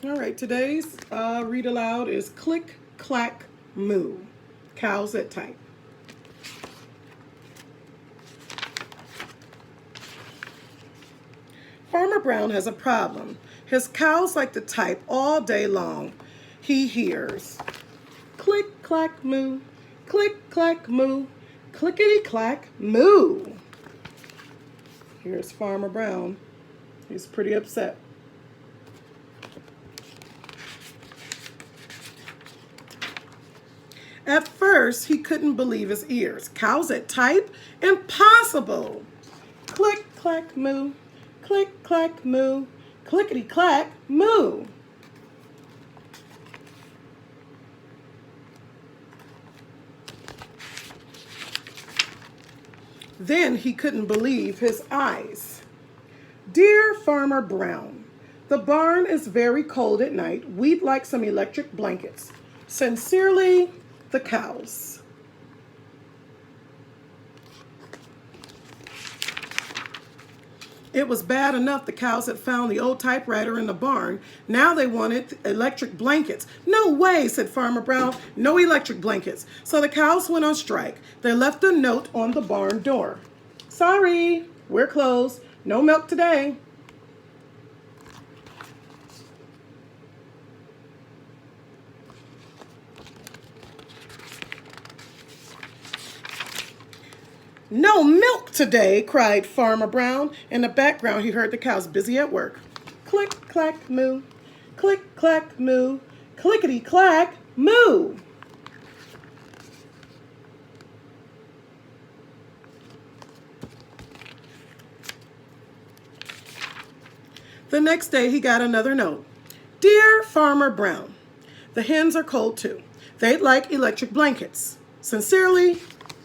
All right, today's read aloud is Click, Clack, Moo. Cows that type. Farmer Brown has a problem. His cows like to type all day long. He hears click, clack, moo, click, clack, moo, clickety, clack, moo. Here's Farmer Brown. He's pretty upset. At first, he couldn't believe his ears. Cows that type? Impossible! Click, clack, moo. Click, clack, moo. Clickety, clack, moo. Then he couldn't believe his eyes. Dear Farmer Brown, the barn is very cold at night. We'd like some electric blankets. Sincerely, the cows. It was bad enough the cows had found the old typewriter in the barn. Now they wanted electric blankets. No way, said Farmer Brown. No electric blankets. So the cows went on strike. They left a note on the barn door. Sorry, we're closed. No milk today. No milk today, cried Farmer Brown. In the background, he heard the cows busy at work. Click, clack, moo. Click, clack, moo. Clickety, clack, moo. The next day, he got another note. Dear Farmer Brown, the hens are cold too. They'd like electric blankets. Sincerely,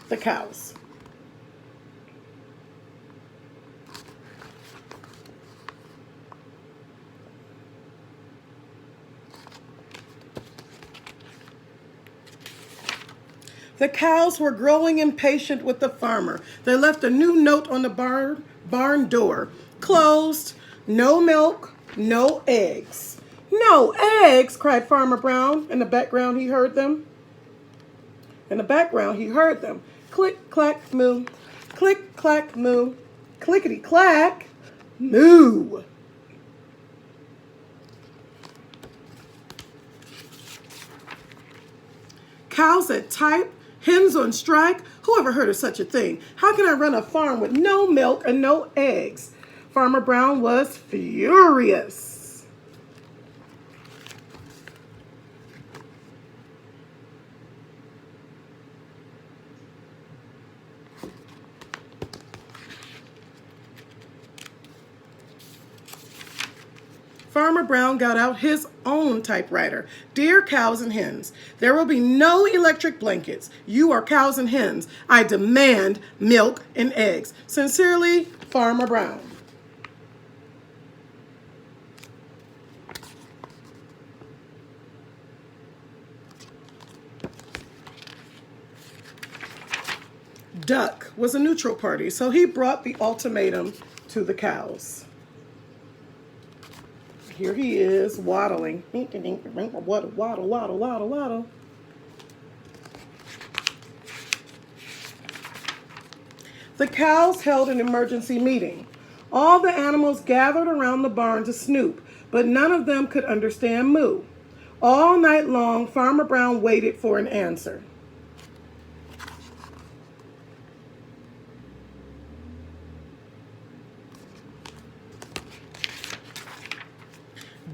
the cows. The cows were growing impatient with the farmer. They left a new note on the barn door. Closed, no milk, no eggs. No eggs, cried Farmer Brown. In the background, he heard them. Click, clack, moo. Click, clack, moo. Clickety, clack, moo. Cows that type, hens on strike. Who ever heard of such a thing? How can I run a farm with no milk and no eggs? Farmer Brown was furious. Farmer Brown got out his own typewriter. Dear cows and hens, there will be no electric blankets. You are cows and hens. I demand milk and eggs. Sincerely, Farmer Brown. Duck was a neutral party, so he brought the ultimatum to the cows. Here he is, waddling. Waddle, waddle, waddle, waddle, waddle. The cows held an emergency meeting. All the animals gathered around the barn to snoop, but none of them could understand moo. All night long, Farmer Brown waited for an answer.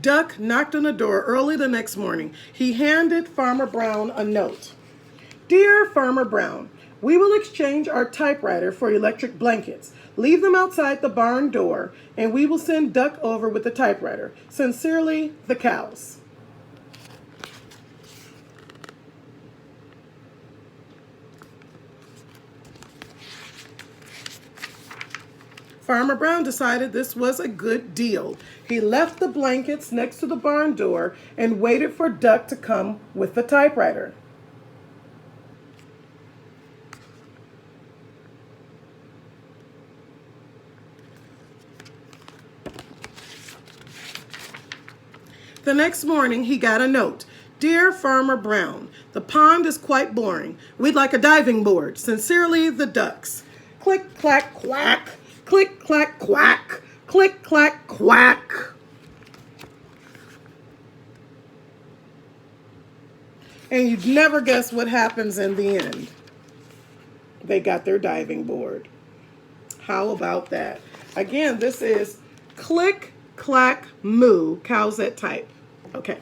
Duck knocked on the door early the next morning. He handed Farmer Brown a note. Dear Farmer Brown, we will exchange our typewriter for electric blankets. Leave them outside the barn door, and we will send Duck over with the typewriter. Sincerely, the cows. Farmer Brown decided this was a good deal. He left the blankets next to the barn door and waited for Duck to come with the typewriter. The next morning, he got a note. Dear Farmer Brown, the pond is quite boring. We'd like a diving board. Sincerely, the ducks. Click, clack, quack. Click, clack, quack. Click, clack, quack. And you'd never guess what happens in the end. They got their diving board. How about that? Again, this is Click, Clack, Moo, cows that type. Okay.